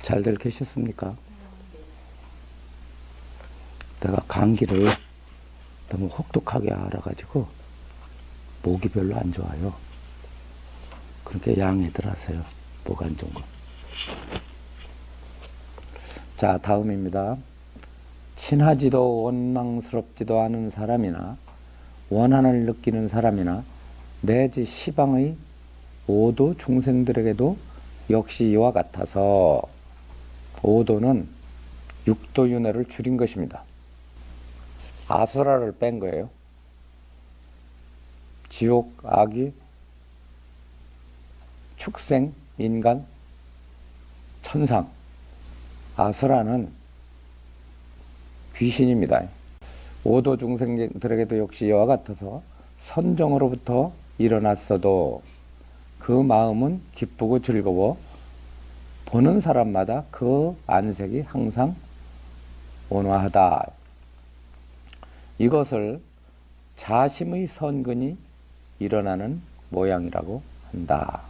잘들 계셨습니까? 내가 감기를 너무 혹독하게 앓아가지고 목이 별로 안 좋아요. 그렇게 양해들 하세요. 목 안 좋은 거. 자, 다음입니다. 친하지도 원망스럽지도 않은 사람이나 원한을 느끼는 사람이나 내지 시방의 오도 중생들에게도 역시 이와 같아서, 오도는 육도윤회를 줄인 것입니다. 아수라를 뺀 거예요. 지옥, 아기, 축생, 인간, 천상. 아수라는 귀신입니다. 오도 중생들에게도 역시 이와 같아서 선정으로부터 일어났어도 그 마음은 기쁘고 즐거워 보는 사람마다 그 안색이 항상 온화하다. 이것을 자심의 선근이 일어나는 모양이라고 한다.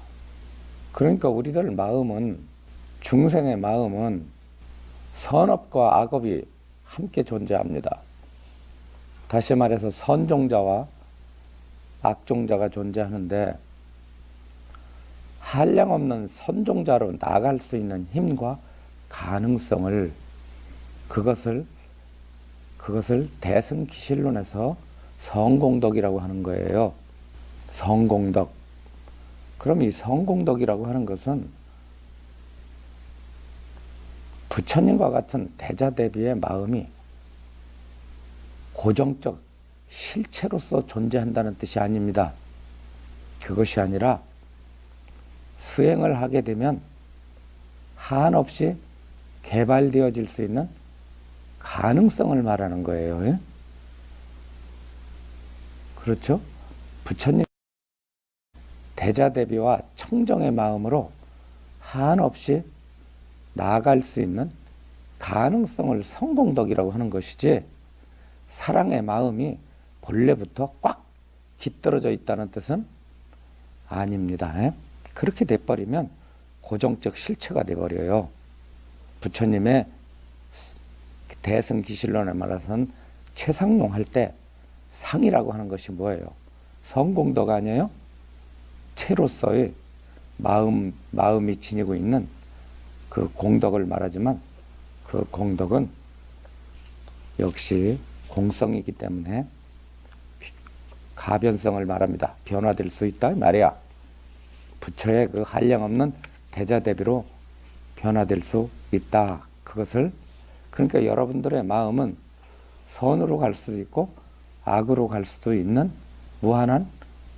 그러니까 우리들 마음은, 중생의 마음은 선업과 악업이 함께 존재합니다. 다시 말해서 선종자와 악종자가 존재하는데, 한량없는 선종자로 나갈 수 있는 힘과 가능성을, 그것을 대승기실론에서 성공덕이라고 하는 거예요. 성공덕. 그럼 이 성공덕이라고 하는 것은 부처님과 같은 대자대비의 마음이 고정적 실체로서 존재한다는 뜻이 아닙니다. 그것이 아니라 수행을 하게 되면 한없이 개발되어질 수 있는 가능성을 말하는 거예요. 예? 그렇죠? 부처님 대자대비와 청정의 마음으로 한없이 나아갈 수 있는 가능성을 성공덕이라고 하는 것이지, 사랑의 마음이 본래부터 꽉 깃들어져 있다는 뜻은 아닙니다. 예? 그렇게 돼버리면 고정적 실체가 돼버려요. 부처님의 대승기실론에 말해서는 최상용 할 때 상이라고 하는 것이 뭐예요? 성공덕 아니에요? 체로서의 마음이 지니고 있는 그 공덕을 말하지만, 그 공덕은 역시 공성이기 때문에 가변성을 말합니다. 변화될 수 있다 말이야. 부처의 그 한량없는 대자대비로 변화될 수 있다. 그것을, 그러니까 여러분들의 마음은 선으로 갈 수도 있고 악으로 갈 수도 있는 무한한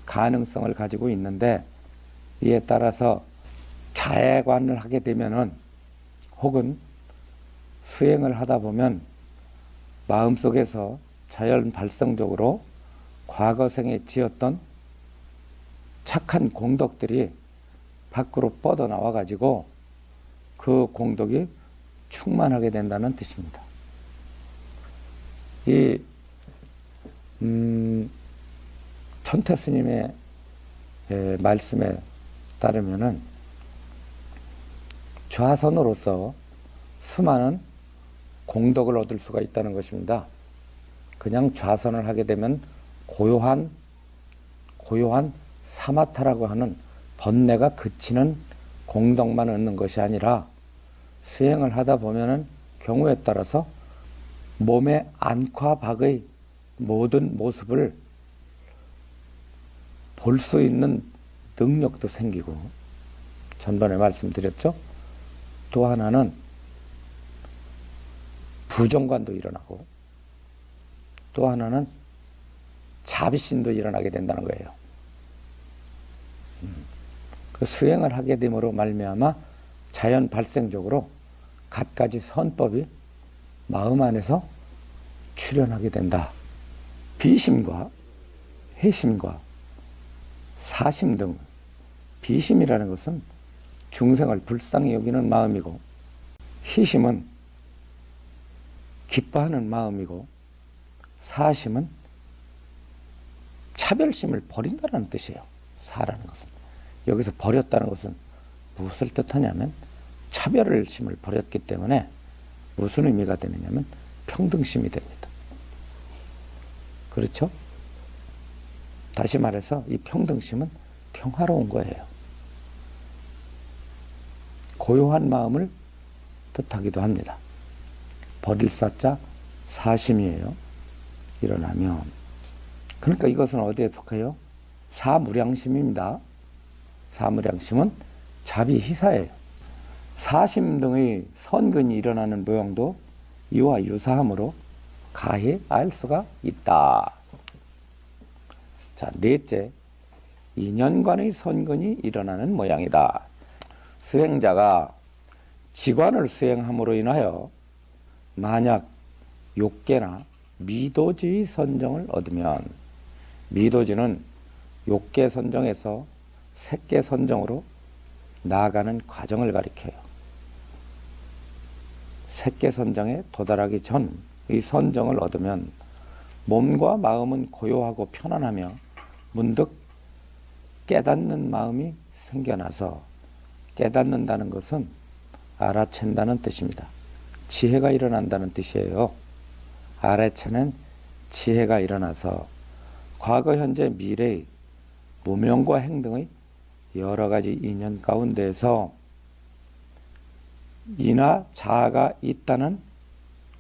가능성을 가지고 있는데, 이에 따라서 자해관을 하게 되면은, 혹은 수행을 하다 보면 마음속에서 자연 발성적으로 과거생에 지었던 착한 공덕들이 밖으로 뻗어나와 가지고 그 공덕이 충만하게 된다는 뜻입니다. 이 천태 스님의 말씀에 따르면은 좌선으로서 수많은 공덕을 얻을 수가 있다는 것입니다. 그냥 좌선을 하게 되면 고요한 사마타라고 하는 번뇌가 그치는 공덕만 얻는 것이 아니라, 수행을 하다 보면은 경우에 따라서 몸의 안과 밖의 모든 모습을 볼 수 있는 능력도 생기고, 전번에 말씀드렸죠. 또 하나는 부정관도 일어나고, 또 하나는 자비심도 일어나게 된다는 거예요. 그 수행을 하게 됨으로 말미암아 자연 발생적으로 갖가지 선법이 마음 안에서 출현하게 된다. 비심과 회심과 사심 등, 비심이라는 것은 중생을 불쌍히 여기는 마음이고, 희심은 기뻐하는 마음이고, 사심은 차별심을 버린다는 뜻이에요. 사라는 것은. 여기서 버렸다는 것은 무엇을 뜻하냐면 차별심을 버렸기 때문에 무슨 의미가 되느냐면 평등심이 됩니다. 그렇죠? 다시 말해서 이 평등심은 평화로운 거예요. 고요한 마음을 뜻하기도 합니다. 버릴 사자 사심이에요. 일어나면. 그러니까 이것은 어디에 속해요? 사무량심입니다. 사무량심은 자비희사예요. 사심 등의 선근이 일어나는 모양도 이와 유사하므로 가히 알 수가 있다. 자, 넷째, 인연관의 선근이 일어나는 모양이다. 수행자가 지관을 수행함으로 인하여 만약 욕계나 미도지의 선정을 얻으면, 미도지는 욕계 선정에서 색계 선정으로 나아가는 과정을 가리켜요. 색계 선정에 도달하기 전 이 선정을 얻으면 몸과 마음은 고요하고 편안하며 문득 깨닫는 마음이 생겨나서, 깨닫는다는 것은 알아챈다는 뜻입니다. 지혜가 일어난다는 뜻이에요. 알아채는 지혜가 일어나서 과거, 현재, 미래의 무명과 행등의 여러 가지 인연 가운데에서 이나 자아가 있다는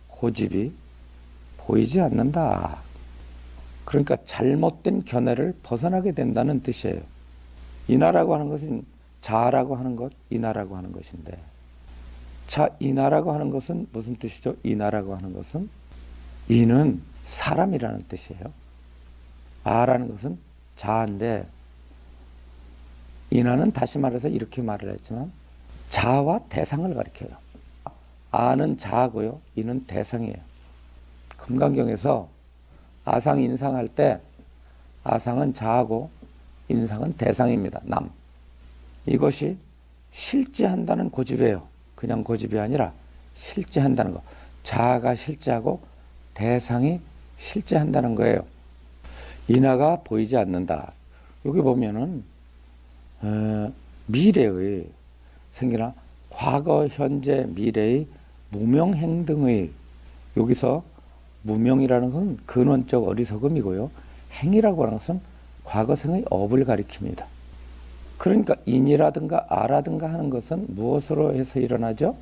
고집이 보이지 않는다. 그러니까 잘못된 견해를 벗어나게 된다는 뜻이에요. 이나라고 하는 것은 자아라고 하는 것, 이나라고 하는 것인데, 자, 이나라고 하는 것은 무슨 뜻이죠? 이나라고 하는 것은, 이는 사람이라는 뜻이에요. 아라는 것은 자아인데, 이나는 다시 말해서 이렇게 말을 했지만 자아와 대상을 가리켜요. 아는 자아고요, 이는 대상이에요. 금강경에서 아상, 인상할 때 아상은 자아고 인상은 대상입니다. 남. 이것이 실제한다는 고집이에요. 그냥 고집이 아니라 실제한다는 거. 자아가 실제하고 대상이 실제한다는 거예요. 인하가 보이지 않는다. 여기 보면은 미래의 생기나 과거, 현재, 미래의 무명행 등의, 여기서 무명이라는 것은 근원적 어리석음이고요. 행이라고 하는 것은 과거생의 업을 가리킵니다. 그러니까 인이라든가 아라든가 하는 것은 무엇으로 해서 일어나죠?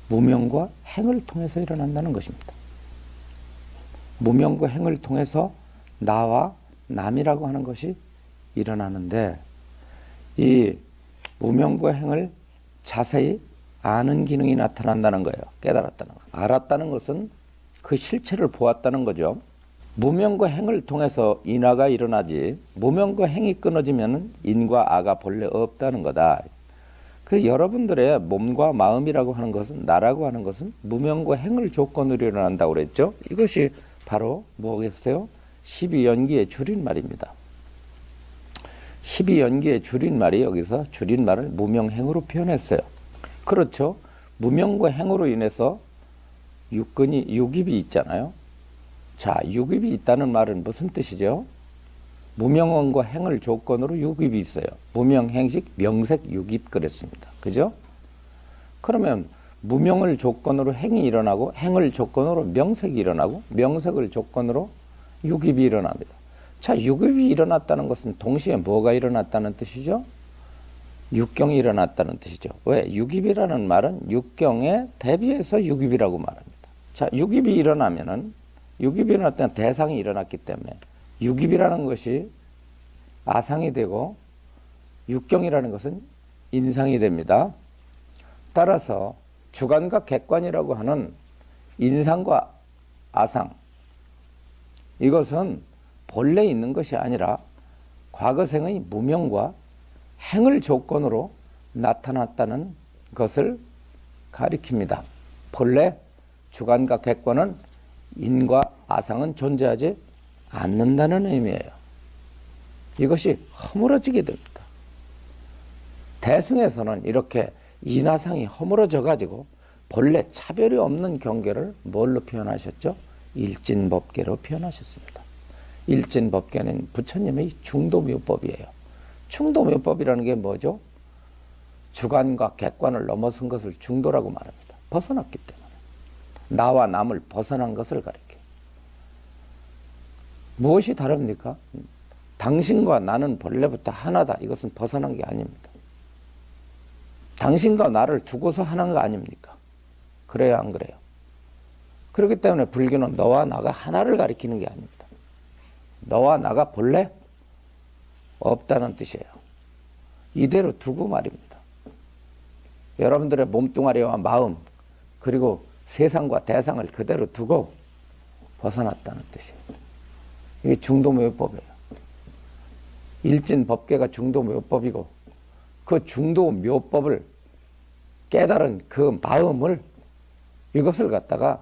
무명과 행을 통해서 일어난다는 것입니다. 무명과 행을 통해서 나와 남이라고 하는 것이 일어나는데, 이 무명과 행을 자세히 아는 기능이 나타난다는 거예요. 깨달았다는 거. 알았다는 것은 그 실체를 보았다는 거죠. 무명과 행을 통해서 인화가 일어나지, 무명과 행이 끊어지면 인과 아가 본래 없다는 거다. 그 여러분들의 몸과 마음이라고 하는 것은, 나라고 하는 것은 무명과 행을 조건으로 일어난다고 그랬죠. 이것이 바로 뭐겠어요? 12연기의 줄임말입니다. 12연기의 줄임말이 여기서 줄임말을 무명행으로 표현했어요. 그렇죠. 무명과 행으로 인해서 육입이 있잖아요. 자, 육입이 있다는 말은 무슨 뜻이죠? 무명언과 행을 조건으로 육입이 있어요. 무명행식 명색 육입 그랬습니다. 그죠? 그러면 무명을 조건으로 행이 일어나고, 행을 조건으로 명색이 일어나고, 명색을 조건으로 육입이 일어납니다. 자, 육입이 일어났다는 것은 동시에 뭐가 일어났다는 뜻이죠? 육경이 일어났다는 뜻이죠. 왜? 육입이라는 말은 육경에 대비해서 육입이라고 말합니다. 자, 육입이 일어나면은, 육입이 일어날 때는 대상이 일어났기 때문에 육입이라는 것이 아상이 되고 육경이라는 것은 인상이 됩니다. 따라서 주관과 객관이라고 하는 인상과 아상, 이것은 본래 있는 것이 아니라 과거생의 무명과 행을 조건으로 나타났다는 것을 가리킵니다. 본래 주관과 객관은, 인과 아상은 존재하지 않는다는 의미예요. 이것이 허물어지게 됩니다. 대승에서는 이렇게 인아상이 허물어져 가지고 본래 차별이 없는 경계를 뭘로 표현하셨죠? 일진법계로 표현하셨습니다. 일진법계는 부처님의 중도묘법이에요. 중도묘법이라는 게 뭐죠? 주관과 객관을 넘어선 것을 중도라고 말합니다. 벗어났기 때문에. 나와 남을 벗어난 것을 가리켜요. 무엇이 다릅니까? 당신과 나는 본래부터 하나다. 이것은 벗어난 게 아닙니다. 당신과 나를 두고서 하나인 거 아닙니까? 그래요, 안 그래요? 그렇기 때문에 불교는 너와 나가 하나를 가리키는 게 아닙니다. 너와 나가 본래 없다는 뜻이에요. 이대로 두고 말입니다. 여러분들의 몸뚱아리와 마음 그리고 세상과 대상을 그대로 두고 벗어났다는 뜻이에요. 이게 중도묘법이에요. 일진법계가 중도묘법이고 그 중도묘법을 깨달은 그 마음을 이것을 갖다가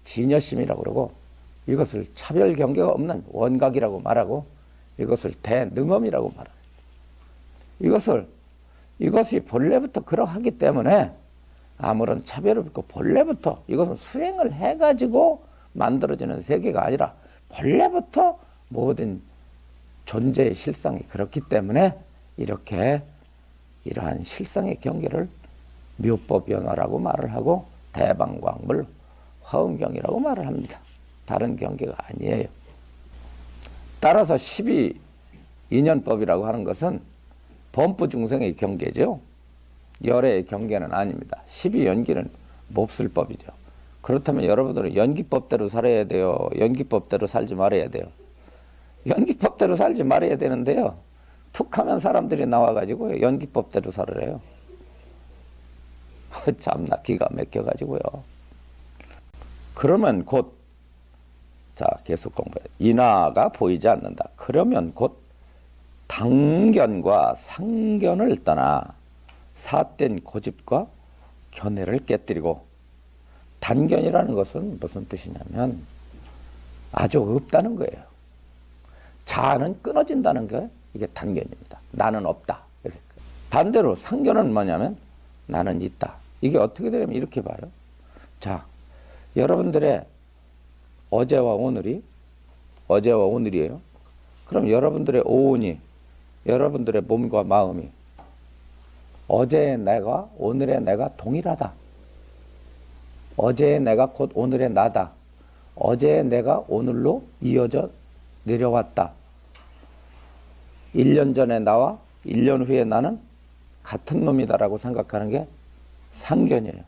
진여심이라고 그러고 이것을 차별 경계가 없는 원각이라고 말하고 이것을 대능엄이라고 말합니다. 이것이 본래부터 그러하기 때문에 아무런 차별이 없고 본래부터 이것은 수행을 해가지고 만들어지는 세계가 아니라 본래부터 모든 존재의 실상이 그렇기 때문에 이렇게 이러한 실상의 경계를 묘법연화라고 말을 하고 대방광물 화엄경이라고 말을 합니다. 다른 경계가 아니에요. 따라서 12인연법이라고 하는 것은 범부중생의 경계죠. 열애의 경계는 아닙니다. 12연기는 몹쓸 법이죠. 그렇다면 여러분들은 연기법대로 살아야 돼요? 연기법대로 살지 말아야 돼요? 연기법대로 살지 말아야 되는데요. 툭하면 사람들이 나와가지고 연기법대로 살으래요. 참나 기가 막혀가지고요. 그러면 곧 자 계속 공부해. 인하가 보이지 않는다. 그러면 곧 당견과 상견을 떠나 삿된 고집과 견해를 깨뜨리고 단견이라는 것은 무슨 뜻이냐면 아주 없다는 거예요. 자아는 끊어진다는 게 이게 단견입니다. 나는 없다. 이렇게. 반대로 상견은 뭐냐면 나는 있다. 이게 어떻게 되냐면 이렇게 봐요. 자, 여러분들의 어제와 오늘이에요. 그럼 여러분들의 오온이 여러분들의 몸과 마음이 어제의 내가 오늘의 내가 동일하다. 어제의 내가 곧 오늘의 나다. 어제의 내가 오늘로 이어져 내려왔다. 1년 전에 나와 1년 후에 나는 같은 놈이다라고 생각하는 게 상견이에요.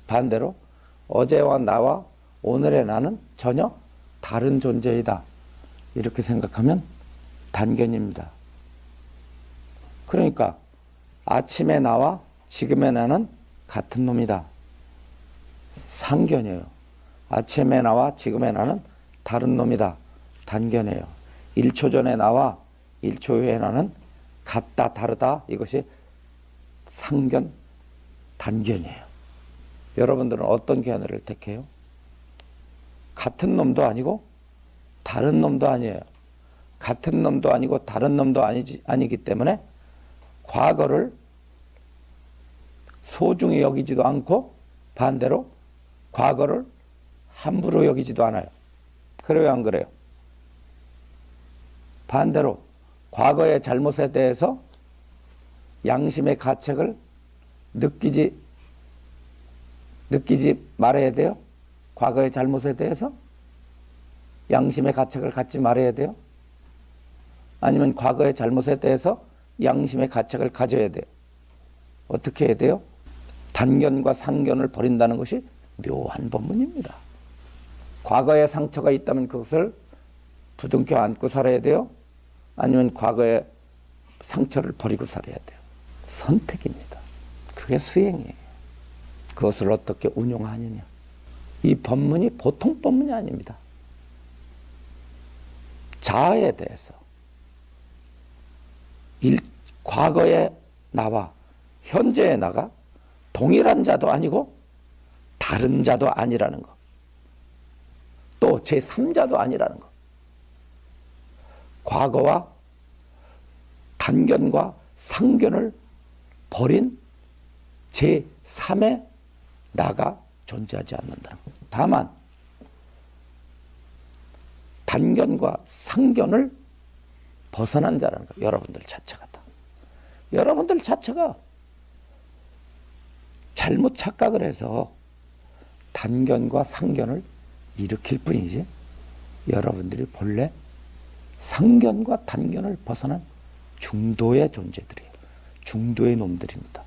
반대로 어제와 나와 오늘의 나는 전혀 다른 존재이다. 이렇게 생각하면 단견입니다. 그러니까 아침에 나와 지금의 나는 같은 놈이다. 상견이에요. 아침에 나와 지금의 나는 다른 놈이다. 단견이에요. 1초 전에 나와 1초 후에 나는 같다 다르다. 이것이 상견 단견이에요. 여러분들은 어떤 견해를 택해요? 같은 놈도 아니고 다른 놈도 아니에요. 같은 놈도 아니고 다른 놈도 아니기 때문에 과거를 소중히 여기지도 않고 반대로 과거를 함부로 여기지도 않아요. 그래요, 안 그래요? 반대로 과거의 잘못에 대해서 양심의 가책을 느끼지 말아야 돼요. 과거의 잘못에 대해서 양심의 가책을 갖지 말아야 돼요. 아니면 과거의 잘못에 대해서 양심의 가책을 가져야 돼요. 어떻게 해야 돼요? 단견과 상견을 버린다는 것이 묘한 법문입니다. 과거에 상처가 있다면 그것을 부둥켜 안고 살아야 돼요. 아니면 과거의 상처를 버리고 살아야 돼요. 선택입니다. 그게 수행이에요. 그것을 어떻게 운용하느냐. 이 법문이 보통 법문이 아닙니다. 자아에 대해서 과거의 나와 현재의 나가 동일한 자도 아니고 다른 자도 아니라는 것. 또 제3자도 아니라는 것. 과거와 단견과 상견을 버린 제3의 나가 존재하지 않는다. 다만 단견과 상견을 벗어난 자라는 것. 여러분들 자체가 다. 여러분들 자체가 잘못 착각을 해서 단견과 상견을 일으킬 뿐이지 여러분들이 본래 상견과 단견을 벗어난 중도의 존재들이에요. 중도의 놈들입니다.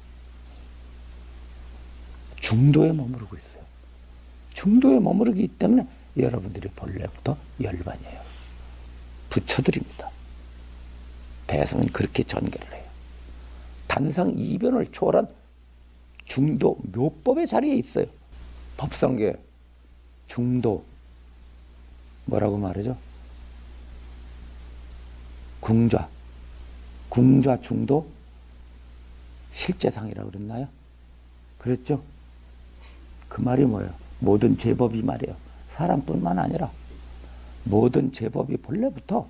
중도에 머무르고 있어요. 중도에 머무르기 때문에 여러분들이 본래부터 열반이에요. 부처들입니다. 대승은 그렇게 전개를 해요. 단상 이변을 초월한 중도 묘법의 자리에 있어요. 법성계 중도 뭐라고 말하죠? 궁좌 중도 실제상이라고 그랬나요? 그랬죠? 그 말이 뭐예요? 모든 제법이 말이에요. 사람뿐만 아니라 모든 제법이 본래부터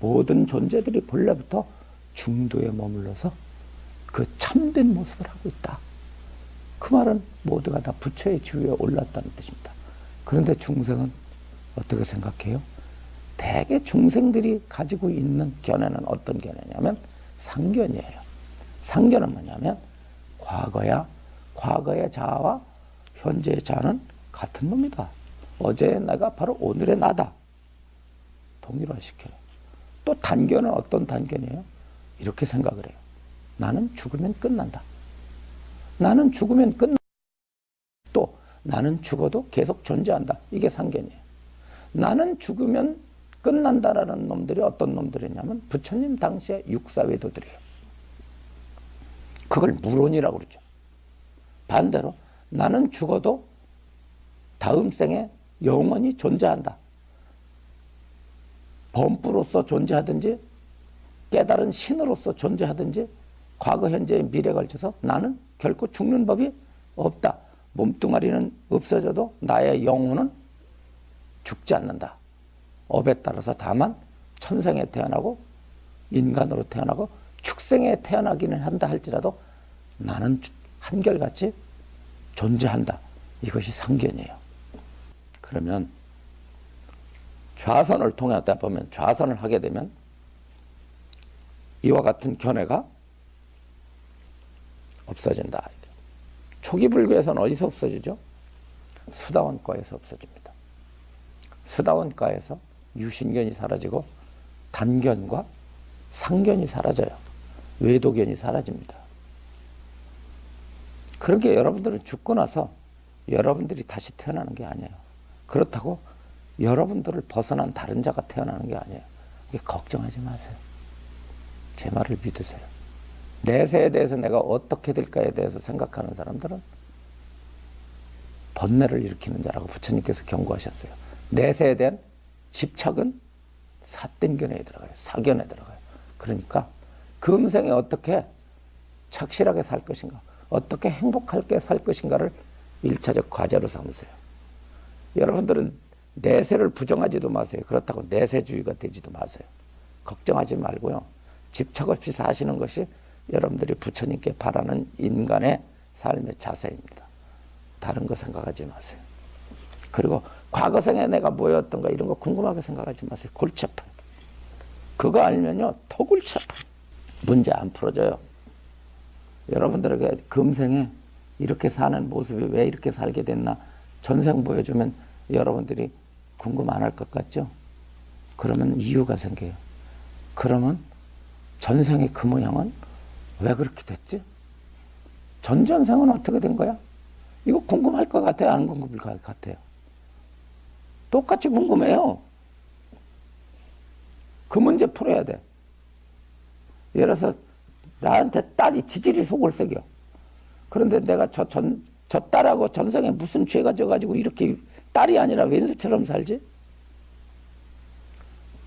모든 존재들이 본래부터 중도에 머물러서 그 참된 모습을 하고 있다. 그 말은 모두가 다 부처의 지위에 올랐다는 뜻입니다. 그런데 중생은 어떻게 생각해요? 대개 중생들이 가지고 있는 견해는 어떤 견해냐면 상견이에요. 상견은 뭐냐면 과거의 자아와 현재의 자아는 같은 놈이다. 어제의 내가 바로 오늘의 나다. 동일화시켜요. 또 단견은 어떤 단견이에요? 이렇게 생각을 해요. 나는 죽으면 끝난다. 나는 죽으면 끝난다. 또 나는 죽어도 계속 존재한다. 이게 상견이에요. 나는 죽으면 끝난다라는 놈들이 어떤 놈들이냐면 부처님 당시의 육사외도들이에요. 그걸 무론이라고 그러죠. 반대로 나는 죽어도 다음 생에 영원히 존재한다. 범부로서 존재하든지 깨달은 신으로서 존재하든지 과거, 현재, 미래에 걸쳐서 나는 결코 죽는 법이 없다. 몸뚱아리는 없어져도 나의 영혼은 죽지 않는다. 업에 따라서 다만 천생에 태어나고 인간으로 태어나고 축생에 태어나기는 한다 할지라도 나는 한결같이 존재한다. 이것이 상견이에요. 그러면 좌선을 통하다 보면 좌선을 하게 되면 이와 같은 견해가 없어진다. 초기 불교에서는 어디서 없어지죠? 수다원과에서 없어집니다. 수다원과에서 유신견이 사라지고 단견과 상견이 사라져요. 외도견이 사라집니다. 그렇게 여러분들은 죽고 나서 여러분들이 다시 태어나는 게 아니에요. 그렇다고 여러분들을 벗어난 다른 자가 태어나는 게 아니에요. 걱정하지 마세요. 제 말을 믿으세요. 내세에 대해서 내가 어떻게 될까에 대해서 생각하는 사람들은 번뇌를 일으키는 자라고 부처님께서 경고하셨어요. 내세에 대한 집착은 사땡견에 들어가요. 사견에 들어가요. 그러니까 금생에 어떻게 착실하게 살 것인가, 어떻게 행복하게 살 것인가를 1차적 과제로 삼으세요. 여러분들은 내세를 부정하지도 마세요. 그렇다고 내세주의가 되지도 마세요. 걱정하지 말고요. 집착 없이 사시는 것이 여러분들이 부처님께 바라는 인간의 삶의 자세입니다. 다른 거 생각하지 마세요. 그리고 과거생에 내가 뭐였던가 이런 거 궁금하게 생각하지 마세요. 골치 아파요. 그거 알면요 더 골치 아파요. 문제 안 풀어져요. 여러분들에게 금생에 이렇게 사는 모습이 왜 이렇게 살게 됐나 전생 보여주면 여러분들이 궁금 안 할 것 같죠? 그러면 이유가 생겨요. 그러면 전생의 그 모양은 왜 그렇게 됐지? 전전생은 어떻게 된 거야? 이거 궁금할 것 같아요? 안 궁금할 것 같아요? 똑같이 궁금해요. 그 문제 풀어야 돼. 예를 들어서 나한테 딸이 지질이 속을 새겨. 그런데 내가 저 딸하고 전생에 무슨 죄가 져가지고 이렇게 딸이 아니라 왼수처럼 살지?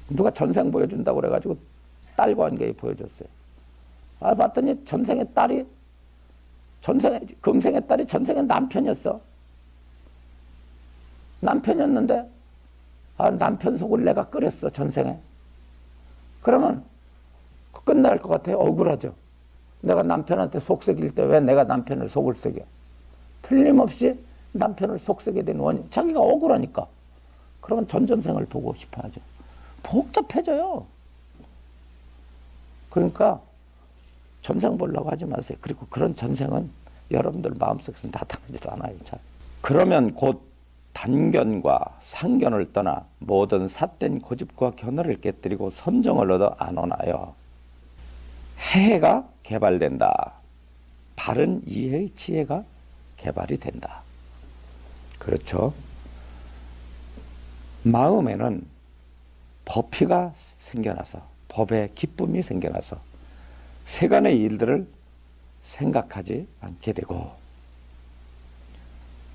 누가 전생 보여준다고 그래가지고 딸 관계 보여줬어요. 아, 봤더니 전생의 딸이, 금생의 딸이 전생의 남편이었어. 남편이었는데, 남편 속을 내가 끓였어, 전생에. 그러면 끝날 것 같아요? 억울하죠. 내가 남편한테 속삭일 때 왜 내가 남편을 속을 새겨? 틀림없이 남편을 속삭이게 된 원인, 자기가 억울하니까. 그러면 전전생을 보고 싶어 하죠. 복잡해져요. 그러니까 전생 보려고 하지 마세요. 그리고 그런 전생은 여러분들 마음속에서 나타나지도 않아요. 잘. 그러면 곧 단견과 상견을 떠나 모든 삿된 고집과 견해를 깨뜨리고 선정을 얻어 안온하여 해가 개발된다. 바른 이해의 지혜가 개발이 된다. 그렇죠. 마음에는 법피가 생겨나서, 법의 기쁨이 생겨나서 세간의 일들을 생각하지 않게 되고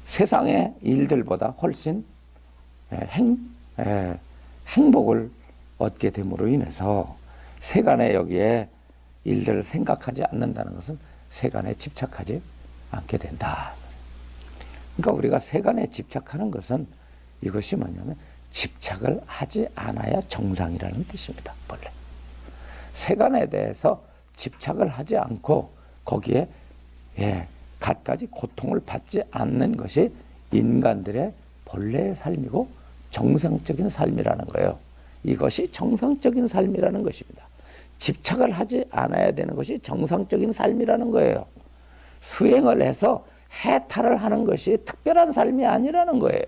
세상의 일들보다 훨씬 행복을 얻게 됨으로 인해서 세간의 여기에 일들을 생각하지 않는다는 것은 세간에 집착하지 않게 된다. 그러니까 우리가 세간에 집착하는 것은 이것이 뭐냐면 집착을 하지 않아야 정상이라는 뜻입니다. 본래 세간에 대해서 집착을 하지 않고 거기에 갖가지 고통을 받지 않는 것이 인간들의 본래의 삶이고 정상적인 삶이라는 거예요. 이것이 정상적인 삶이라는 것입니다. 집착을 하지 않아야 되는 것이 정상적인 삶이라는 거예요. 수행을 해서 해탈을 하는 것이 특별한 삶이 아니라는 거예요.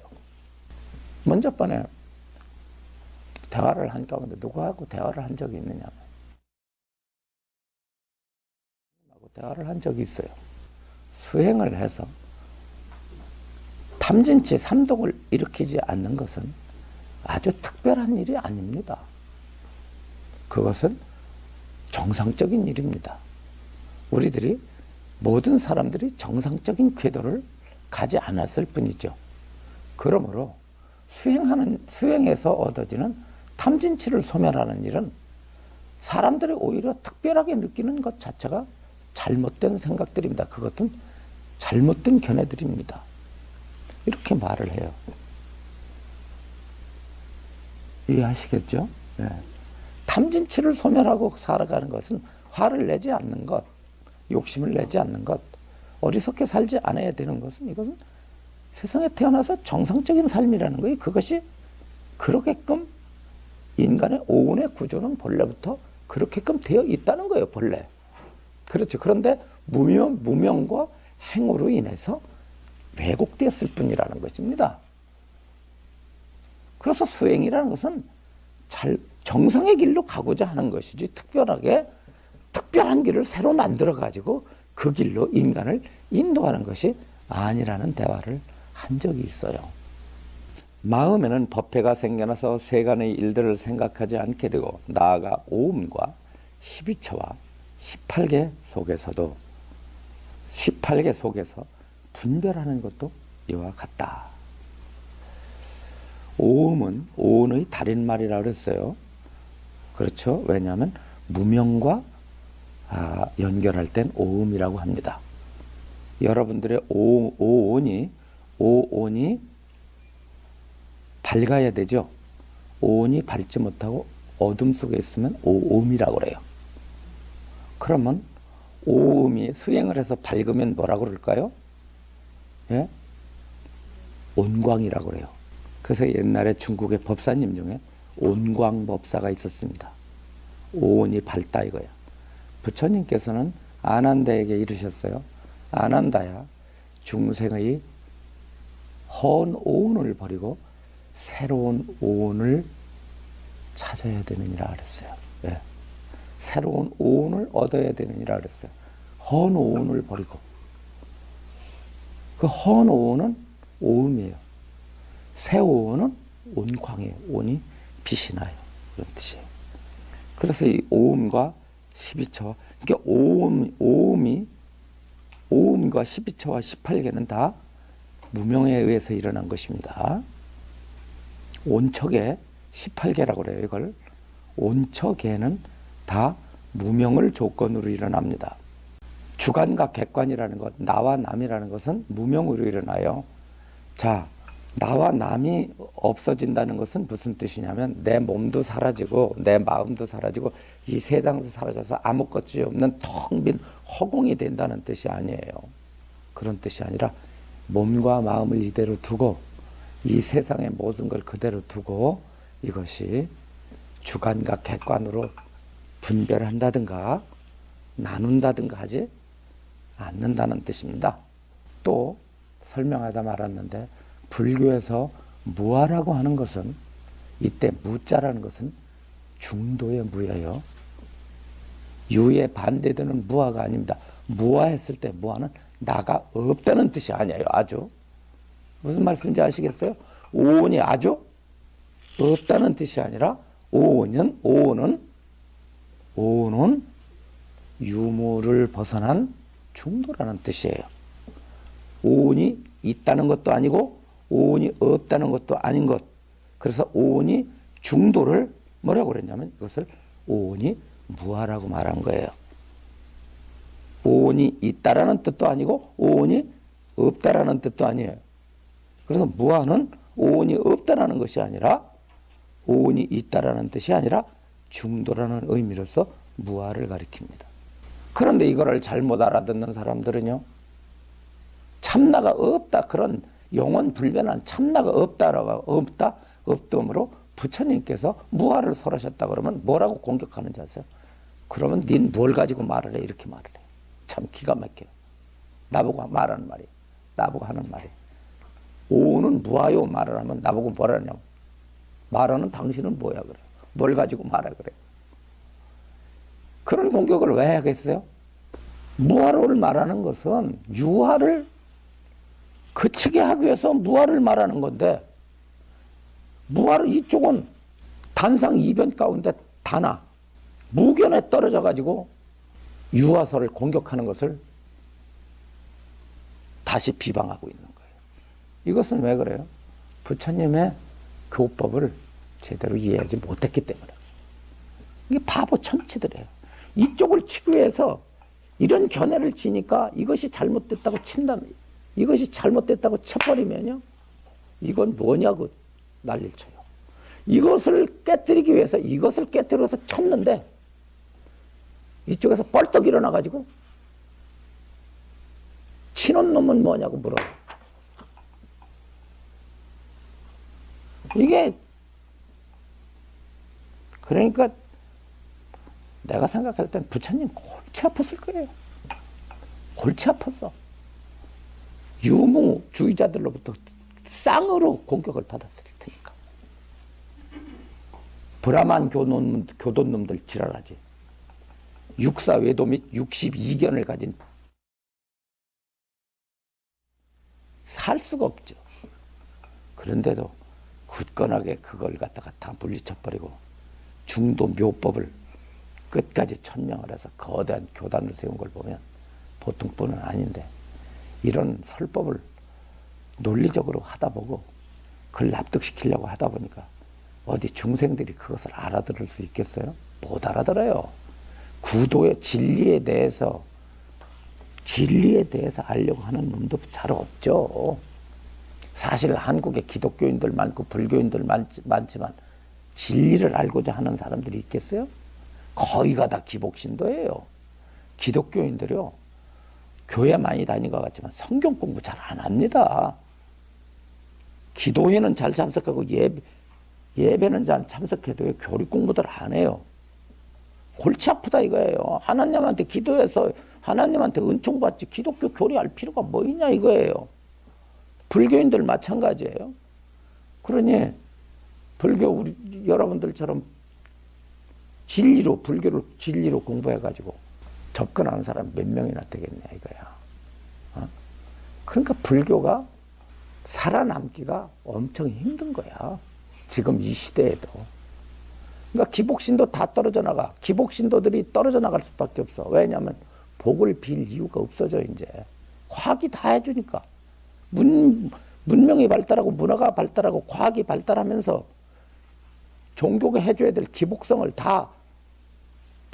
먼저 번에 대화를 한 가운데 누구하고 대화를 한 적이 있느냐? 대화를 한 적이 있어요. 수행을 해서 탐진치 삼독을 일으키지 않는 것은 아주 특별한 일이 아닙니다. 그것은 정상적인 일입니다. 우리들이 모든 사람들이 정상적인 궤도를 가지 않았을 뿐이죠. 그러므로 수행에서 얻어지는 탐진치를 소멸하는 일은 사람들이 오히려 특별하게 느끼는 것 자체가 잘못된 생각들입니다. 그것은 잘못된 견해들입니다. 이렇게 말을 해요. 이해하시겠죠? 네. 탐진치를 소멸하고 살아가는 것은 화를 내지 않는 것, 욕심을 내지 않는 것, 어리석게 살지 않아야 되는 것은 이것은 세상에 태어나서 정상적인 삶이라는 거예요. 그것이 그러게끔 인간의 오운의 구조는 본래부터 그렇게끔 되어 있다는 거예요. 본래. 그렇죠. 그런데 무명과 행으로 인해서 왜곡되었을 뿐이라는 것입니다. 그래서 수행이라는 것은 정상의 길로 가고자 하는 것이지 특별한 길을 새로 만들어가지고 그 길로 인간을 인도하는 것이 아니라는 대화를 한 적이 있어요. 마음에는 법회가 생겨나서 세간의 일들을 생각하지 않게 되고 나아가 오음과 12처와 18개 속에서도 18개 속에서 분별하는 것도 이와 같다. 오음은 오은의 달인말이라고 그랬어요. 그렇죠. 왜냐하면 무명과 연결할 땐 오음이라고 합니다. 여러분들의 오온이 밝아야 되죠. 오온이 밝지 못하고 어둠 속에 있으면 오음이라고 그래요. 그러면 오음이 수행을 해서 밝으면 뭐라고 그럴까요? 예? 온광이라고 그래요. 그래서 옛날에 중국의 법사님 중에 온광법사가 있었습니다. 오온이 밝다 이거야. 부처님께서는 아난다에게 이르셨어요. 아난다야, 중생의 헌 오온을 버리고 새로운 오온을 찾아야 되느니라 그랬어요. 예. 새로운 오온을 얻어야 되느니라 그랬어요. 헌 오온을 버리고. 그 헌 오온은 오음이에요. 새 오온은 온광이에요. 온이 빛이 나요. 그런 뜻이에요. 그래서 이 오음과 12처와, 그러니까 오음과 12처와 18개는 다 무명에 의해서 일어난 것입니다. 온척에 18개라고 그래요. 이걸 온척에는 다 무명을 조건으로 일어납니다. 주관과 객관이라는 것, 나와 남이라는 것은 무명으로 일어나요. 자, 나와 남이 없어진다는 것은 무슨 뜻이냐면 내 몸도 사라지고 내 마음도 사라지고 이 세상도 사라져서 아무것이 없는 텅 빈 허공이 된다는 뜻이 아니에요. 그런 뜻이 아니라 몸과 마음을 이대로 두고 이 세상의 모든 걸 그대로 두고 이것이 주관과 객관으로 분별한다든가 나눈다든가 하지 않는다는 뜻입니다. 또 설명하다 말았는데 불교에서 무아라고 하는 것은 이때 무자라는 것은 중도의 무예요. 유에 반대되는 무아가 아닙니다. 무아했을 때 무아는 나가 없다는 뜻이 아니에요. 아주. 무슨 말씀인지 아시겠어요? 오온이 아주 없다는 뜻이 아니라 오온은 유무를 벗어난 중도라는 뜻이에요. 오온이 있다는 것도 아니고 오온이 없다는 것도 아닌 것. 그래서 오온이 중도를 뭐라고 그랬냐면 이것을 오온이 무아라고 말한 거예요. 오온이 있다라는 뜻도 아니고 오온이 없다라는 뜻도 아니에요. 그래서 무아는 오온이 없다라는 것이 아니라 오온이 있다라는 뜻이 아니라 중도라는 의미로서 무아를 가리킵니다. 그런데 이거를 잘못 알아듣는 사람들은요, 참나가 없다, 그런 영원 불변한 참나가 없다므로 부처님께서 무아를 설하셨다 그러면 뭐라고 공격하는지 아세요? 그러면 닌 뭘 가지고 말을 해? 이렇게 말을 해. 참 기가 막혀요. 나보고 말하는 말이, 나보고 하는 말이. 오는 무아요 말을 하면 나보고 뭐라 하냐고. 말하는 당신은 뭐야 그래. 뭘 가지고 말해 그래. 그런 공격을 왜 하겠어요? 무아를 말하는 것은 유아를 그치게 하기 위해서 무아를 말하는 건데, 무아를 이쪽은 단상 이변 가운데 단아, 무견에 떨어져 가지고 유아설을 공격하는 것을 다시 비방하고 있는 거예요. 이것은 왜 그래요? 부처님의 교법을 제대로 이해하지 못했기 때문에. 이게 바보 천치들이에요. 이쪽을 치기 위해서 이런 견해를 치니까 이것이 잘못됐다고 친다면, 이것이 잘못됐다고 쳐버리면요, 이건 뭐냐고 난리를 쳐요. 이것을 깨뜨리기 위해서 이것을 깨뜨려서 쳤는데 이쪽에서 벌떡 일어나가지고 치는 놈은 뭐냐고 물어요. 이게 그러니까 내가 생각할 땐 부처님 골치 아팠을 거예요. 골치 아팠어. 유무주의자들로부터 쌍으로 공격을 받았을 테니까. 브라만 교돈놈들 지랄하지. 육사외도 및 62견을 가진 살 수가 없죠. 그런데도 굳건하게 그걸 갖다가 다 물리쳐버리고 중도 묘법을 끝까지 천명을 해서 거대한 교단을 세운 걸 보면 보통 분은 아닌데, 이런 설법을 논리적으로 하다 보고 그걸 납득시키려고 하다 보니까 어디 중생들이 그것을 알아들을 수 있겠어요? 못 알아들어요. 구도의 진리에 대해서 알려고 하는 놈도 잘 없죠. 사실 한국에 기독교인들 많고 불교인들 많지만 진리를 알고자 하는 사람들이 있겠어요? 거의가 다 기복신도예요. 기독교인들이요, 교회 많이 다닌 것 같지만 성경 공부 잘 안 합니다. 기도회는 잘 참석하고 예배는 잘 참석해도 교리 공부들 안 해요. 골치 아프다 이거예요. 하나님한테 기도해서 하나님한테 은총 받지 기독교 교리할 필요가 뭐 있냐 이거예요. 불교인들 마찬가지예요. 그러니 불교 여러분들처럼 불교를 진리로 공부해가지고 접근하는 사람 몇 명이나 되겠냐 이거야. 그러니까 불교가 살아남기가 엄청 힘든 거야. 지금 이 시대에도. 그러니까 기복신도 다 떨어져 나가. 기복신도들이 떨어져 나갈 수밖에 없어. 왜냐하면 복을 빌 이유가 없어져 이제. 과학이 다 해주니까. 문명이 발달하고 문화가 발달하고 과학이 발달하면서 종교가 해줘야 될 기복성을 다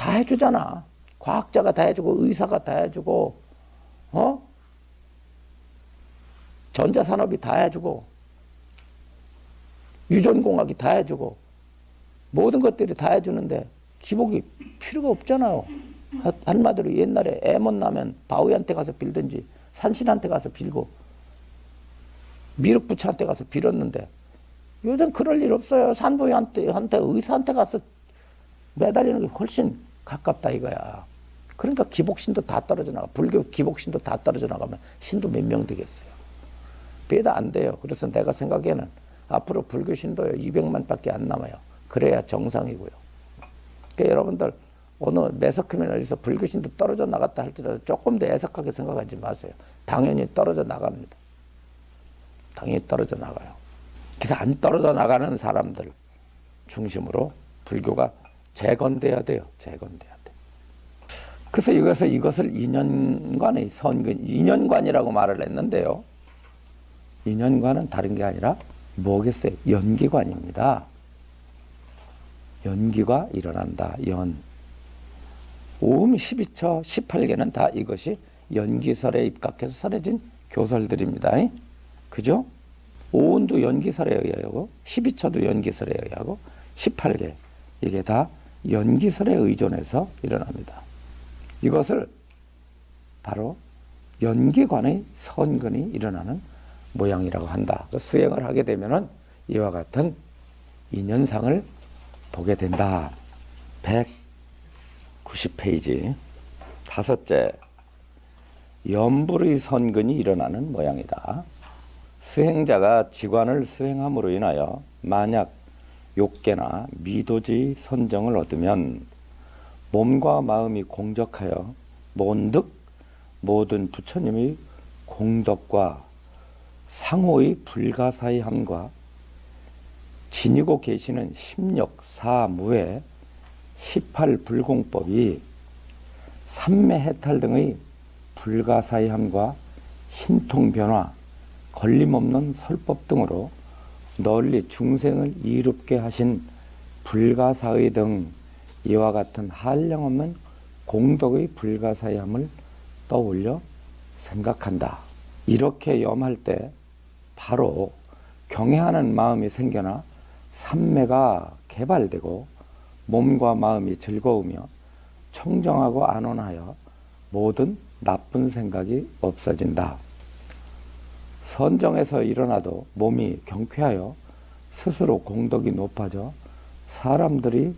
해주잖아. 과학자가 다 해주고 의사가 다 해주고 전자산업이 다 해주고 유전공학이 다 해주고 모든 것들이 다 해주는데 기복이 필요가 없잖아요. 한마디로 옛날에 애 못 나면 바위한테 가서 빌든지 산신한테 가서 빌고 미륵부처한테 가서 빌었는데 요즘 그럴 일 없어요. 산부인한테 의사한테 가서 매달리는 게 훨씬 가깝다 이거야. 그러니까 기복신도 다 떨어져 나가. 불교 기복신도 다 떨어져 나가면 신도 몇 명 되겠어요? 배도 안 돼요. 그래서 내가 생각에는 앞으로 불교 신도요 200만밖에 안 남아요. 그래야 정상이고요. 그러니까 여러분들 어느 매석커뮤니티에서 불교 신도 떨어져 나갔다 할지라도 조금 더 애석하게 생각하지 마세요. 당연히 떨어져 나갑니다. 당연히 떨어져 나가요. 그래서 안 떨어져 나가는 사람들 중심으로 불교가 재건돼야 돼요. 재건돼야 돼. 그래서 이것을 인연관의 선근, 인연관이라고 말을 했는데요. 인연관은 다른 게 아니라 뭐겠어요? 연기관입니다. 연기가 일어난다. 연. 오음 12처 18개는 다 이것이 연기설에 입각해서 설해진 교설들입니다. 그죠? 오운도 연기설에 의하고 12처도 연기설에 의하고 18개 이게 다 연기설에 의존해서 일어납니다. 이것을 바로 연기관의 선근이 일어나는 모양이라고 한다. 수행을 하게 되면은 이와 같은 인연상을 보게 된다. 190페이지. 다섯째, 연불의 선근이 일어나는 모양이다. 수행자가 지관을 수행함으로 인하여 만약 욕계나 미도지 선정을 얻으면 몸과 마음이 공적하여 본득 모든 부처님의 공덕과 상호의 불가사의함과 지니고 계시는 심력 사무의 18불공법이 삼매해탈 등의 불가사의함과 신통변화 걸림없는 설법 등으로 널리 중생을 이롭게 하신 불가사의 등 이와 같은 한량없는 공덕의 불가사의함을 떠올려 생각한다. 이렇게 염할 때 바로 경외하는 마음이 생겨나 삼매가 개발되고 몸과 마음이 즐거우며 청정하고 안온하여 모든 나쁜 생각이 없어진다. 선정에서 일어나도 몸이 경쾌하여 스스로 공덕이 높아져 사람들이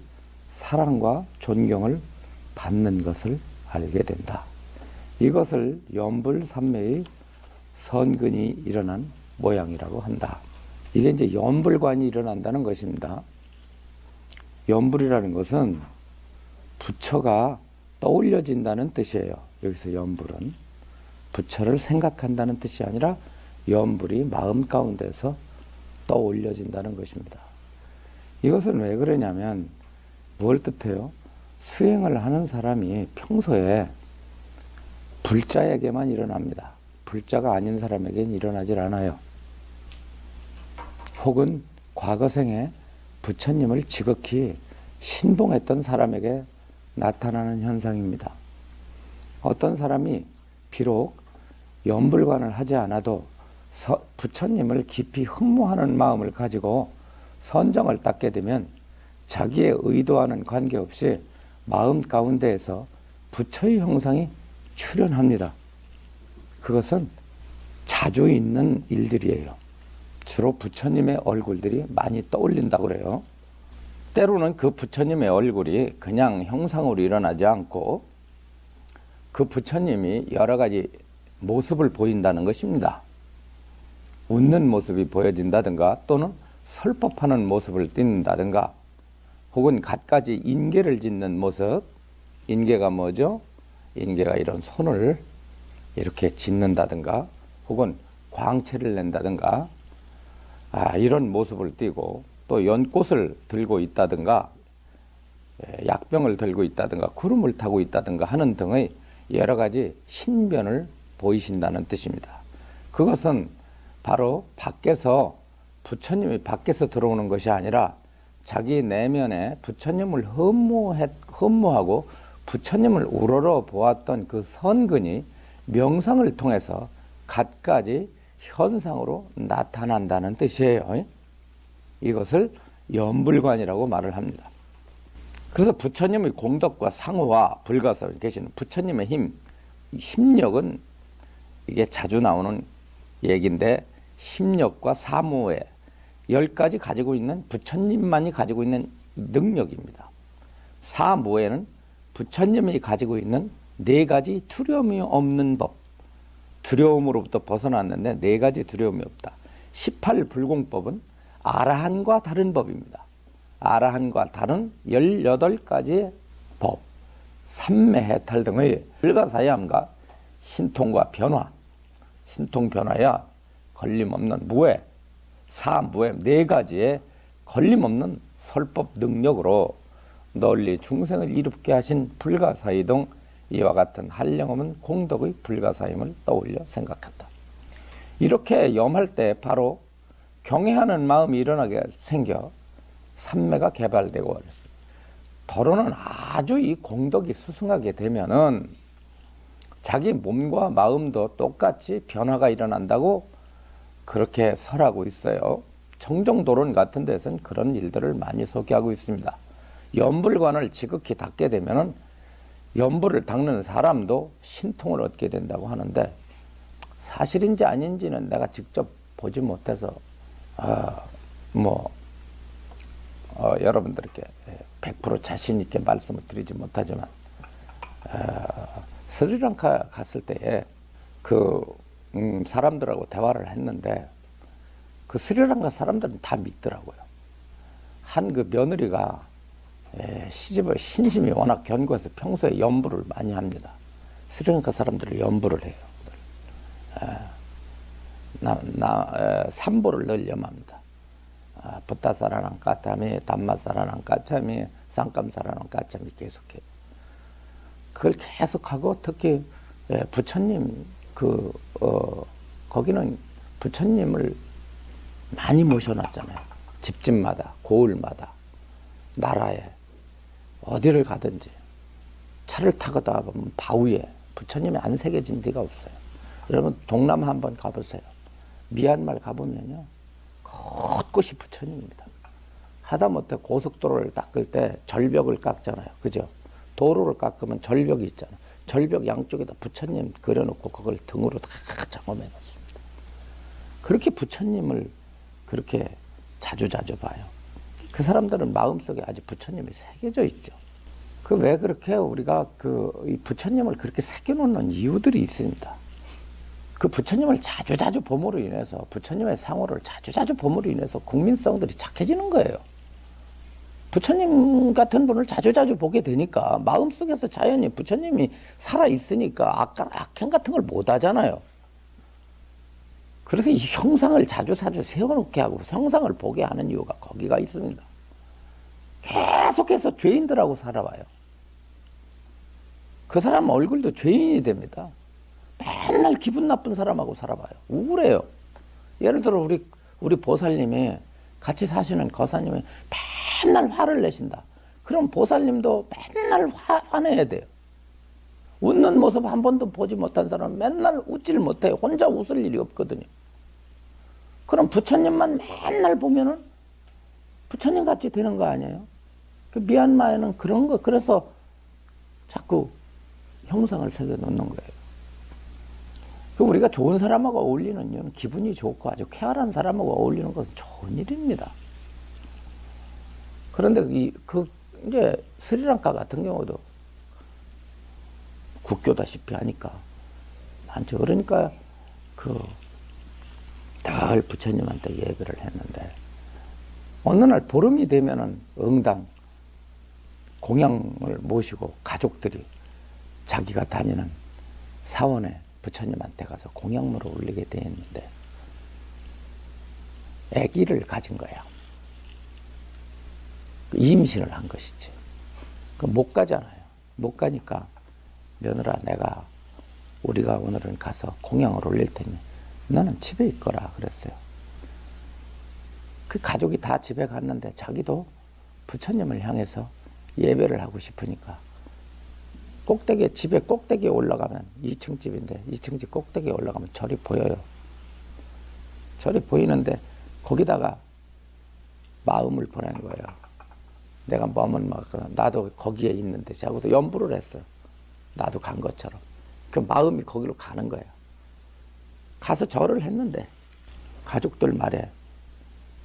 사랑과 존경을 받는 것을 알게 된다. 이것을 연불삼매의 선근이 일어난 모양이라고 한다. 이게 이제 연불관이 일어난다는 것입니다. 연불이라는 것은 부처가 떠올려진다는 뜻이에요. 여기서 연불은 부처를 생각한다는 뜻이 아니라 연불이 마음 가운데서 떠올려진다는 것입니다. 이것은 왜 그러냐면 뭘 뜻해요? 수행을 하는 사람이 평소에 불자에게만 일어납니다. 불자가 아닌 사람에게는 일어나질 않아요. 혹은 과거생에 부처님을 지극히 신봉했던 사람에게 나타나는 현상입니다. 어떤 사람이 비록 연불관을 하지 않아도 부처님을 깊이 흠모하는 마음을 가지고 선정을 닦게 되면 자기의 의도와는 관계없이 마음 가운데에서 부처의 형상이 출현합니다. 그것은 자주 있는 일들이에요. 주로 부처님의 얼굴들이 많이 떠올린다고 그래요. 때로는 그 부처님의 얼굴이 그냥 형상으로 일어나지 않고 그 부처님이 여러 가지 모습을 보인다는 것입니다. 웃는 모습이 보여진다든가 또는 설법하는 모습을 띈다든가 혹은 갖가지 인계를 짓는 모습. 인계가 뭐죠? 인계가 이런 손을 이렇게 짓는다든가 혹은 광채를 낸다든가 이런 모습을 띠고 또 연꽃을 들고 있다든가 약병을 들고 있다든가 구름을 타고 있다든가 하는 등의 여러 가지 신변을 보이신다는 뜻입니다. 그것은 바로 밖에서 부처님이 밖에서 들어오는 것이 아니라 자기 내면에 부처님을 흠모하고 부처님을 우러러 보았던 그 선근이 명상을 통해서 갖가지 현상으로 나타난다는 뜻이에요. 이것을 연불관이라고 말을 합니다. 그래서 부처님의 공덕과 상호와 불가사에 계시는 부처님의 힘, 심력은 이게 자주 나오는 얘기인데 심력과 사무에 10가지 가지고 있는 부처님만이 가지고 있는 능력입니다. 사무에는 부처님이 가지고 있는 네 가지 두려움이 없는 법. 두려움으로부터 벗어났는데 네 가지 두려움이 없다. 18불공법은 아라한과 다른 법입니다. 아라한과 다른 18가지의 법, 삼매해탈 등의 불가사의함과 신통과 변화, 신통 변화야 걸림없는 무해, 사무해 네 가지의 걸림없는 설법 능력으로 널리 중생을 이롭게 하신 불가사의 등 이와 같은 한량없는 공덕의 불가사임을 떠올려 생각한다. 이렇게 염할 때 바로 경외하는 마음이 일어나게 생겨 삼매가 개발되고 그랬습니다. 더러는 아주 이 공덕이 수승하게 되면은 자기 몸과 마음도 똑같이 변화가 일어난다고 그렇게 설하고 있어요. 정정도론 같은 데서는 그런 일들을 많이 소개하고 있습니다. 염불관을 지극히 닦게 되면은 염불을 닦는 사람도 신통을 얻게 된다고 하는데 사실인지 아닌지는 내가 직접 보지 못해서 여러분들께 100% 자신 있게 말씀을 드리지 못하지만 스리랑카 갔을 때에 그 사람들하고 대화를 했는데 그 스리랑카 사람들은 다 믿더라고요. 한 그 며느리가 시집을 신심이 워낙 견고해서 평소에 염불을 많이 합니다. 스리랑카 사람들은 염불을 해요. 삼보를 늘 염합니다. 붓다사라랑 까참이, 담마사라랑 까참이, 쌍감사라랑 까참이 계속해요. 그걸 계속하고 특히 부처님 거기는 부처님을 많이 모셔놨잖아요. 집집마다, 고을마다, 나라에 어디를 가든지 차를 타고다 보면 바위에 부처님이 안 새겨진 데가 없어요. 여러분 동남아 한번 가보세요. 미얀마를 가보면요 곳곳이 부처님입니다. 하다못해 고속도로를 닦을 때 절벽을 깎잖아요. 그죠? 도로를 깎으면 절벽이 있잖아요. 절벽 양쪽에다 부처님 그려놓고 그걸 등으로 다 장엄해 놨습니다. 그렇게 부처님을 그렇게 자주 봐요. 그 사람들은 마음속에 아주 부처님이 새겨져 있죠. 왜 그렇게 우리가 이 부처님을 그렇게 새겨놓는 이유들이 있습니다. 그 부처님을 자주 봄으로 인해서 부처님의 상호를 자주 봄으로 인해서 국민성들이 착해지는 거예요. 부처님 같은 분을 자주 보게 되니까 마음속에서 자연히 부처님이 살아있으니까 악행 같은 걸 못 하잖아요. 그래서 이 형상을 자주 세워놓게 하고 형상을 보게 하는 이유가 거기가 있습니다. 계속해서 죄인들하고 살아와요. 그 사람 얼굴도 죄인이 됩니다. 맨날 기분 나쁜 사람하고 살아봐요. 우울해요. 예를 들어 우리 보살님이 같이 사시는 거사님이 맨날 화를 내신다. 그럼 보살님도 맨날 화내야 돼요. 웃는 모습 한 번도 보지 못한 사람은 맨날 웃질 못해요. 혼자 웃을 일이 없거든요. 그럼 부처님만 맨날 보면은 부처님 같이 되는 거 아니에요? 미얀마에는 그런 거, 그래서 자꾸 형상을 새겨 놓는 거예요. 우리가 좋은 사람하고 어울리는 이유는 기분이 좋고 아주 쾌활한 사람하고 어울리는 것은 좋은 일입니다. 그런데 이제 스리랑카 같은 경우도 국교다시피 하니까 많죠. 그러니까 늘 부처님한테 예배를 했는데 어느 날 보름이 되면은 응당 공양을 모시고 가족들이 자기가 다니는 사원에 부처님한테 가서 공양물을 올리게 돼 있는데 아기를 가진 거야. 임신을 한 것이지. 못 가잖아요. 못 가니까 며느라 우리가 오늘은 가서 공양을 올릴 테니 너는 집에 있거라 그랬어요. 그 가족이 다 집에 갔는데 자기도 부처님을 향해서 예배를 하고 싶으니까 집에 꼭대기에 올라가면 2층 집인데 2층 집 꼭대기에 올라가면 절이 보여요. 절이 보이는데 거기다가 마음을 보낸 거예요. 내가 나도 거기에 있는데 자고서 염불을 했어요. 나도 간 것처럼. 그 마음이 거기로 가는 거예요. 가서 절을 했는데 가족들 말에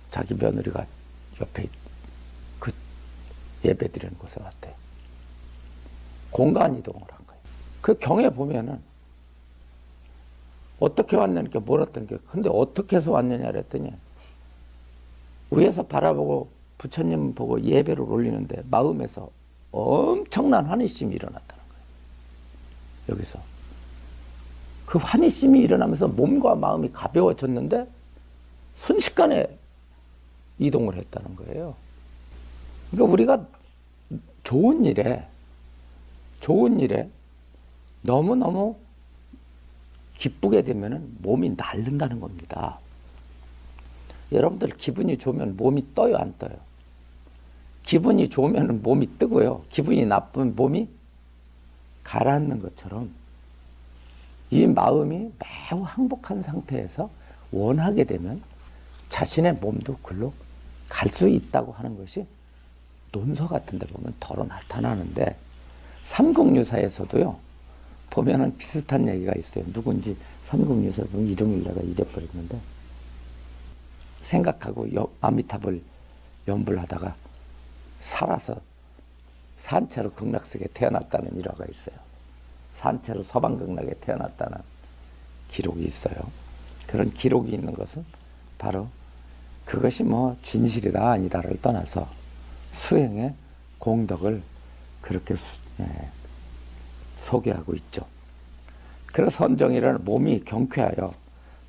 자기 며느리가 옆에 그 예배 드리는 곳에 왔대요. 공간 이동을 한 거예요. 그 경에 보면은 어떻게 왔냐니까 몰았던 게, 근데 어떻게 해서 왔느냐 그랬더니 위에서 바라보고 부처님 보고 예배를 올리는데 마음에서 엄청난 환희심이 일어났다는 거예요. 여기서 그 환희심이 일어나면서 몸과 마음이 가벼워졌는데 순식간에 이동을 했다는 거예요. 그러니까 우리가 좋은 일에 너무너무 기쁘게 되면 몸이 날른다는 겁니다. 여러분들 기분이 좋으면 몸이 떠요, 안 떠요? 기분이 좋으면 몸이 뜨고요. 기분이 나쁘면 몸이 가라앉는 것처럼 이 마음이 매우 행복한 상태에서 원하게 되면 자신의 몸도 글로 갈 수 있다고 하는 것이 논서 같은 데 보면 더러 나타나는데 삼국유사에서도요. 보면은 비슷한 얘기가 있어요. 누군지 삼국유사 보면 이름을 내가 잊어버렸는데 생각하고 아미타불 연불 하다가 살아서 산채로 극락세계에 태어났다는 일화가 있어요. 산채로 서방극락에 태어났다는 기록이 있어요. 그런 기록이 있는 것은 바로 그것이 뭐 진실이다 아니다를 떠나서 수행의 공덕을 그렇게 소개하고 있죠. 그래서 선정이라는 몸이 경쾌하여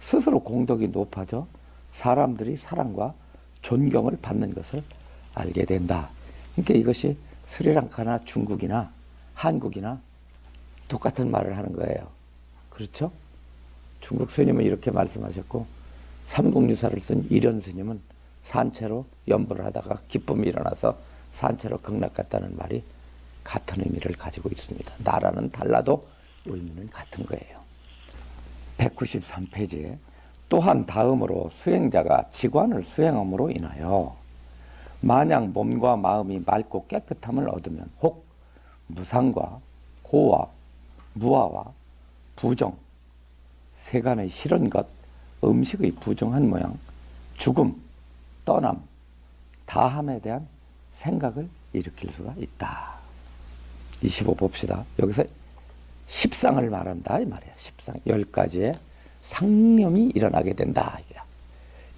스스로 공덕이 높아져 사람들이 사랑과 존경을 받는 것을 알게 된다. 그러니까 이것이 스리랑카나 중국이나 한국이나 똑같은 말을 하는 거예요. 그렇죠? 중국 스님은 이렇게 말씀하셨고 삼국유사를 쓴 이련 스님은 산채로 연불을 하다가 기쁨이 일어나서 산채로 극락 갔다는 말이 같은 의미를 가지고 있습니다. 나라는 달라도 의미는 같은 거예요. 193페이지에 또한 다음으로 수행자가 지관을 수행함으로 인하여 만약 몸과 마음이 맑고 깨끗함을 얻으면 혹 무상과 고와 무아와 부정, 세간의 싫은 것, 음식의 부정한 모양, 죽음, 떠남, 다함에 대한 생각을 일으킬 수가 있다. 25 봅시다. 여기서 십상을 말한다 이 말이야. 십상 10가지의 상념이 일어나게 된다.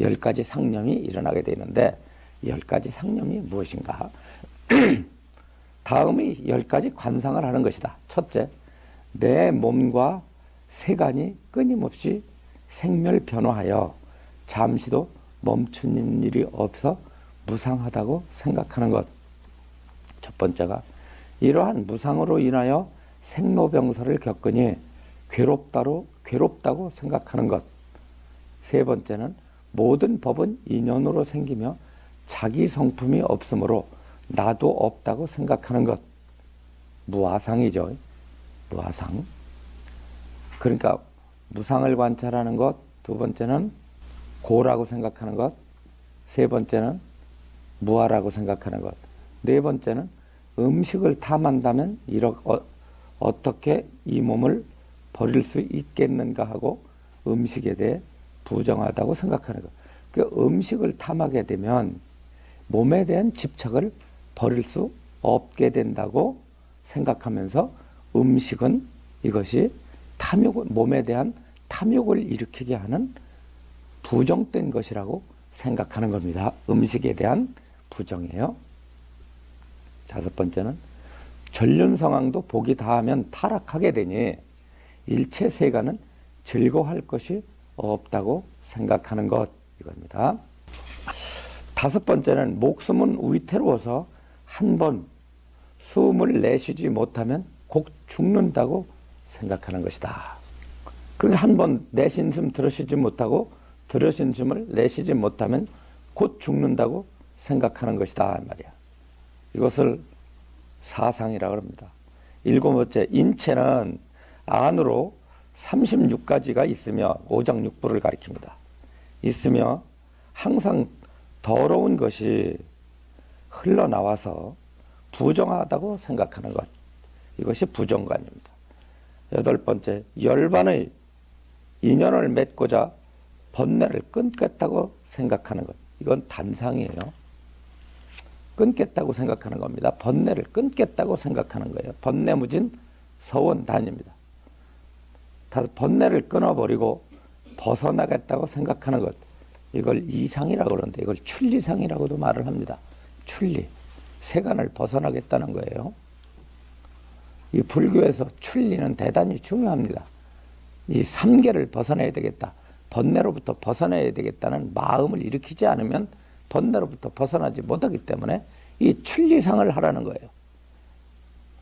10가지 상념이 일어나게 되는데 10가지 상념이 무엇인가? 다음의 10가지 관상을 하는 것이다. 첫째, 내 몸과 세간이 끊임없이 생멸 변화하여 잠시도 멈추는 일이 없어 무상하다고 생각하는 것. 첫 번째가 이러한 무상으로 인하여 생로병사를 겪으니 괴롭다고 생각하는 것. 세 번째는 모든 법은 인연으로 생기며 자기 성품이 없으므로 나도 없다고 생각하는 것. 무아상이죠. 무아상. 그러니까 무상을 관찰하는 것. 두 번째는 고라고 생각하는 것. 세 번째는 무아라고 생각하는 것. 네 번째는 음식을 탐한다면 어떻게 이 몸을 버릴 수 있겠는가 하고 음식에 대해 부정하다고 생각하는 것. 그 음식을 탐하게 되면 몸에 대한 집착을 버릴 수 없게 된다고 생각하면서 음식은 이것이 몸에 대한 탐욕을 일으키게 하는 부정된 것이라고 생각하는 겁니다. 음식에 대한 부정이에요. 다섯 번째는 전륜성황도 복이 다하면 타락하게 되니 일체 세간은 즐거워할 것이 없다고 생각하는 것 이겁니다. 다섯 번째는 목숨은 위태로워서 한 번 숨을 내쉬지 못하면 곧 죽는다고 생각하는 것이다. 그러니까 한 번 내쉰 숨 들어쉬지 못하고 들어쉰 숨을 내쉬지 못하면 곧 죽는다고 생각하는 것이다 말이야. 이것을 사상이라고 합니다. 일곱 번째, 인체는 안으로 36가지가 있으며 오장육부를 가리킵니다. 있으며 항상 더러운 것이 흘러나와서 부정하다고 생각하는 것. 이것이 부정관입니다. 여덟 번째, 열반의 인연을 맺고자 번뇌를 끊겠다고 생각하는 것. 이건 단상이에요. 끊겠다고 생각하는 겁니다. 번뇌를 끊겠다고 생각하는 거예요. 번뇌무진 서원 단위입니다. 다 번뇌를 끊어버리고 벗어나겠다고 생각하는 것, 이걸 이상이라고 그러는데 이걸 출리상이라고도 말을 합니다. 출리, 세간을 벗어나겠다는 거예요. 이 불교에서 출리는 대단히 중요합니다. 이 삼계를 벗어내야 되겠다, 번뇌로부터 벗어내야 되겠다는 마음을 일으키지 않으면 번뇌로부터 벗어나지 못하기 때문에 이 출리상을 하라는 거예요.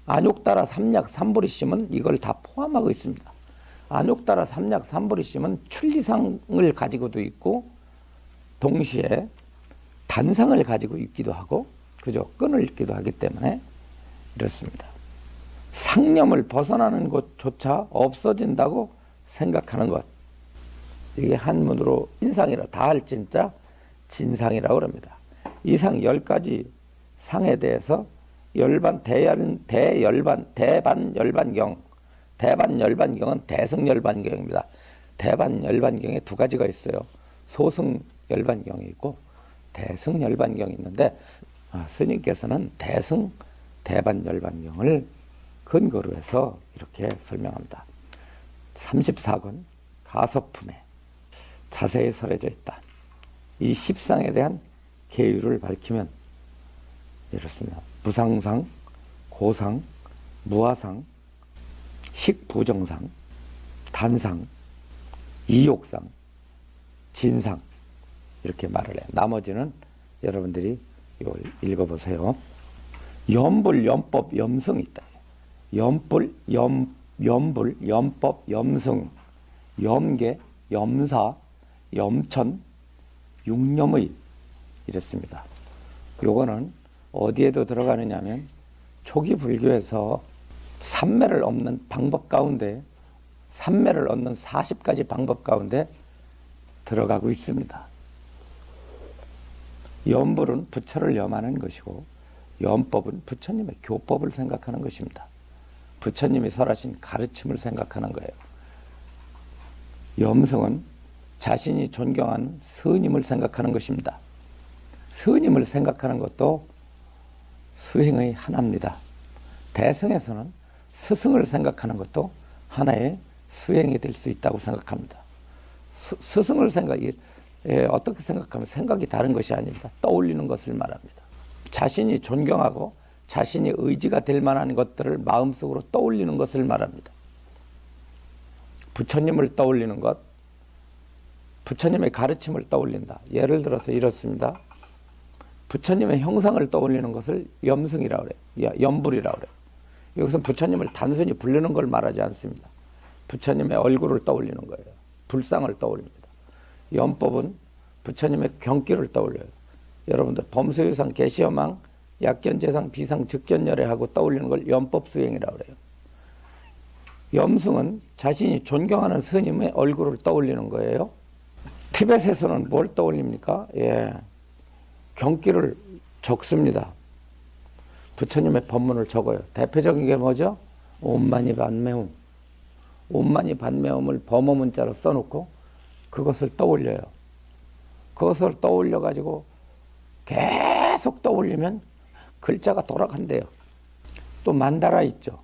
안욕따라 삼약 삼보리심은 이걸 다 포함하고 있습니다. 안욕따라 삼약 삼보리심은 출리상을 가지고도 있고 동시에 단상을 가지고 있기도 하고, 그죠? 끈을 읽기도 하기 때문에 이렇습니다. 상념을 벗어나는 것조차 없어진다고 생각하는 것, 이게 한문으로 인상이라 다할 진짜 진상이라고 합니다. 이상 10가지 상에 대해서 대반열반경, 대반열반경은 대승열반경입니다. 대반열반경에 두 가지가 있어요. 소승열반경이 있고 대승열반경이 있는데, 스님께서는 대반열반경을 근거로 해서 이렇게 설명합니다. 34권 가서품에 자세히 설해져 있다. 이 십상에 대한 계율을 밝히면 이렇습니다. 무상상, 고상, 무아상, 식부정상, 단상, 이욕상, 진상, 이렇게 말을 해요. 나머지는 여러분들이 이걸 읽어보세요. 염불, 염법, 염승이 있다. 염불, 염법, 염승, 염계, 염사, 염천, 육념의, 이랬습니다. 요거는 어디에도 들어가느냐 하면 초기 불교에서 삼매를 얻는 방법 가운데, 삼매를 얻는 40가지 방법 가운데 들어가고 있습니다. 염불은 부처를 염하는 것이고, 염법은 부처님의 교법을 생각하는 것입니다. 부처님이 설하신 가르침을 생각하는 거예요. 염승은 자신이 존경하는 스님을 생각하는 것입니다. 스님을 생각하는 것도 수행의 하나입니다. 대승에서는 스승을 생각하는 것도 하나의 수행이 될 수 있다고 생각합니다. 스승을 어떻게 생각하면 생각이 다른 것이 아닙니다. 떠올리는 것을 말합니다. 자신이 존경하고 자신이 의지가 될 만한 것들을 마음속으로 떠올리는 것을 말합니다. 부처님을 떠올리는 것, 부처님의 가르침을 떠올린다. 예를 들어서 이렇습니다. 부처님의 형상을 떠올리는 것을 염승이라고 그래요. 염불이라고 그래요. 여기서 부처님을 단순히 부르는 걸 말하지 않습니다. 부처님의 얼굴을 떠올리는 거예요. 불상을 떠올립니다. 염법은 부처님의 경기를 떠올려요. 여러분들 범수유상, 계시여망, 약견재상, 비상, 즉견열애하고 떠올리는 걸 염법수행이라고 그래요. 염승은 자신이 존경하는 스님의 얼굴을 떠올리는 거예요. 티벳에서는 뭘 떠올립니까? 경기를 적습니다. 부처님의 법문을 적어요. 대표적인 게 뭐죠? 옴마니 반매움. 옴마니 반매움을 범어 문자로 써놓고 그것을 떠올려요. 그것을 떠올려가지고 계속 떠올리면 글자가 돌아간대요. 또 만다라 있죠.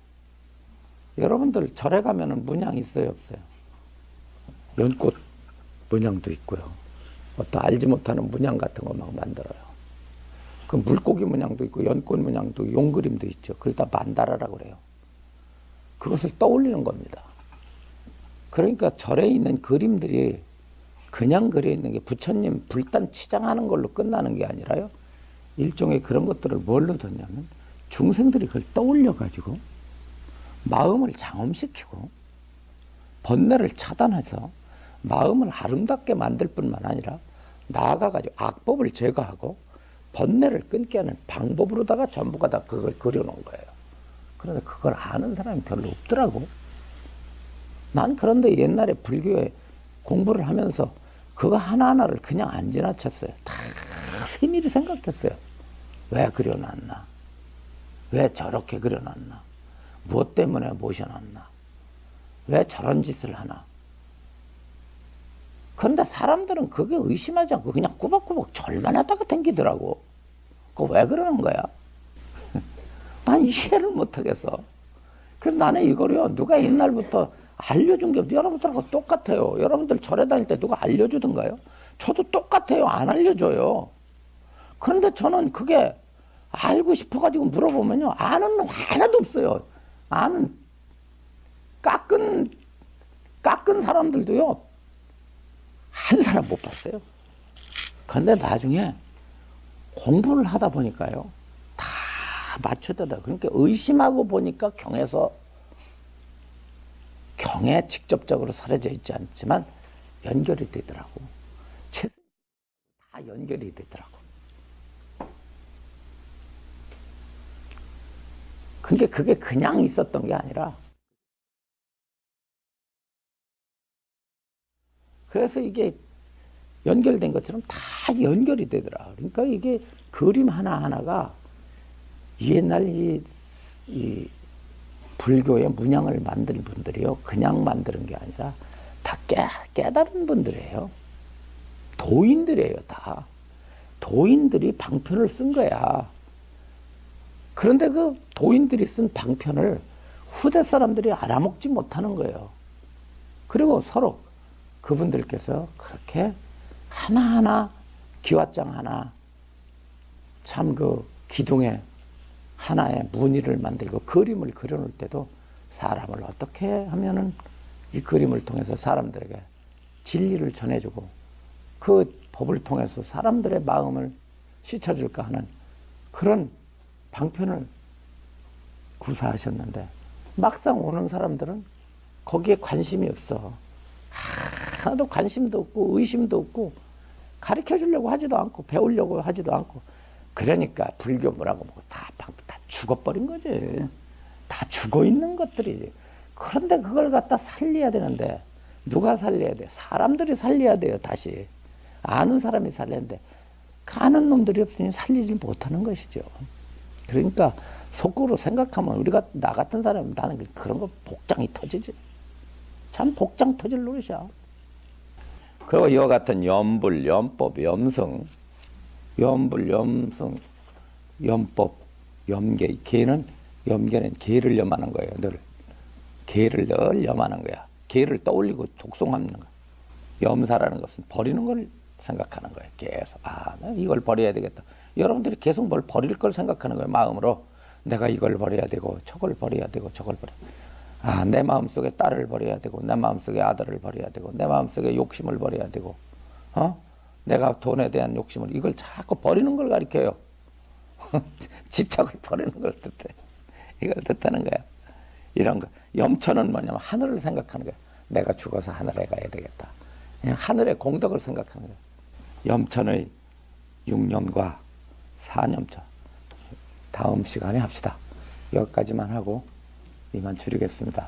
여러분들 절에 가면은 문양 있어요, 없어요? 연꽃 문양도 있고요. 또 알지 못하는 문양 같은 거 막 만들어요. 그 물고기 문양도 있고 연꽃 문양도 있고 용그림도 있죠. 그걸 다 만다라라고 그래요. 그것을 떠올리는 겁니다. 그러니까 절에 있는 그림들이 그냥 그려 있는 게 부처님 불단 치장하는 걸로 끝나는 게 아니라요. 일종의 그런 것들을 뭘로 뒀냐면 중생들이 그걸 떠올려 가지고 마음을 장엄시키고 번뇌를 차단해서 마음을 아름답게 만들 뿐만 아니라 나아가 가지고 악법을 제거하고 번뇌를 끊게 하는 방법으로다가 전부가 다 그걸 그려놓은 거예요. 그런데 그걸 아는 사람이 별로 없더라고. 난 그런데 옛날에 불교에 공부를 하면서 그거 하나하나를 그냥 안 지나쳤어요. 다 세밀히 생각했어요. 왜 그려놨나? 왜 저렇게 그려놨나? 무엇 때문에 모셔놨나? 왜 저런 짓을 하나? 그런데 사람들은 그게 의심하지 않고 그냥 꾸벅꾸벅 절만 하다가 댕기더라고. 그거 왜 그러는 거야? 난 이해를 못하겠어. 그래서 나는 이거를요, 누가 옛날부터 알려준 게 여러분들하고 똑같아요. 여러분들 절에 다닐 때 누가 알려주던가요? 저도 똑같아요. 안 알려줘요. 그런데 저는 그게 알고 싶어가지고 물어보면요, 아는 놈 하나도 없어요. 아는 깎은 사람들도요, 한 사람 못 봤어요. 그런데 나중에 공부를 하다 보니까요, 다 맞춰다다. 그러니까 의심하고 보니까 경에 직접적으로 사라져 있지 않지만 연결이 되더라고. 다 연결이 되더라고. 그러니까 그게 그냥 있었던 게 아니라, 그래서 이게 연결된 것처럼 다 연결이 되더라. 그러니까 이게 그림 하나하나가 옛날 이 불교의 문양을 만든 분들이요, 그냥 만드는 게 아니라 다 깨달은 분들이에요. 도인들이에요, 다. 도인들이 방편을 쓴 거야. 그런데 그 도인들이 쓴 방편을 후대 사람들이 알아먹지 못하는 거예요. 그리고 서로 그분들께서 그렇게 하나하나 기와장 하나 참 그 기둥에 하나의 무늬를 만들고 그림을 그려놓을 때도 사람을 어떻게 하면은 이 그림을 통해서 사람들에게 진리를 전해주고 그 법을 통해서 사람들의 마음을 씻어줄까 하는 그런 방편을 구사하셨는데 막상 오는 사람들은 거기에 관심이 없어. 하나도 관심도 없고 의심도 없고 가르쳐 주려고 하지도 않고 배우려고 하지도 않고 그러니까 불교 뭐라고 뭐 다 죽어버린 거지. 다 죽어 있는 것들이지. 그런데 그걸 갖다 살려야 되는데 누가 살려야 돼? 사람들이 살려야 돼요. 다시 아는 사람이 살려는데 아는 놈들이 없으니 살리질 못하는 것이죠. 그러니까 속으로 생각하면 우리가 나 같은 사람은 나는 그런 거 복장이 터지지. 참 복장 터질 노릇이야. 그리고 이와 같은 염불, 염법, 염성, 염불, 염성, 염법, 염계. 계는 염계는 계를 염하는 거예요. 늘 계를 늘 염하는 거야. 계를 떠올리고 독송하는 거야. 염사라는 것은 버리는 걸 생각하는 거예요. 계속 나 이걸 버려야 되겠다. 여러분들이 계속 뭘 버릴 걸 생각하는 거예요. 마음으로 내가 이걸 버려야 되고 저걸 버려야 되고 저걸 버려. 내 마음속에 딸을 버려야 되고 내 마음속에 아들을 버려야 되고 내 마음속에 욕심을 버려야 되고 내가 돈에 대한 욕심을 이걸 자꾸 버리는 걸 가르쳐요. 집착을 버리는 걸 뜻해. 이걸 뜻하는 거야. 이런 거. 염천은 뭐냐면 하늘을 생각하는 거야. 내가 죽어서 하늘에 가야 되겠다. 그냥 하늘의 공덕을 생각하는 거야. 염천의 6년과 4년차. 다음 시간에 합시다. 여기까지만 하고 이만 줄이겠습니다.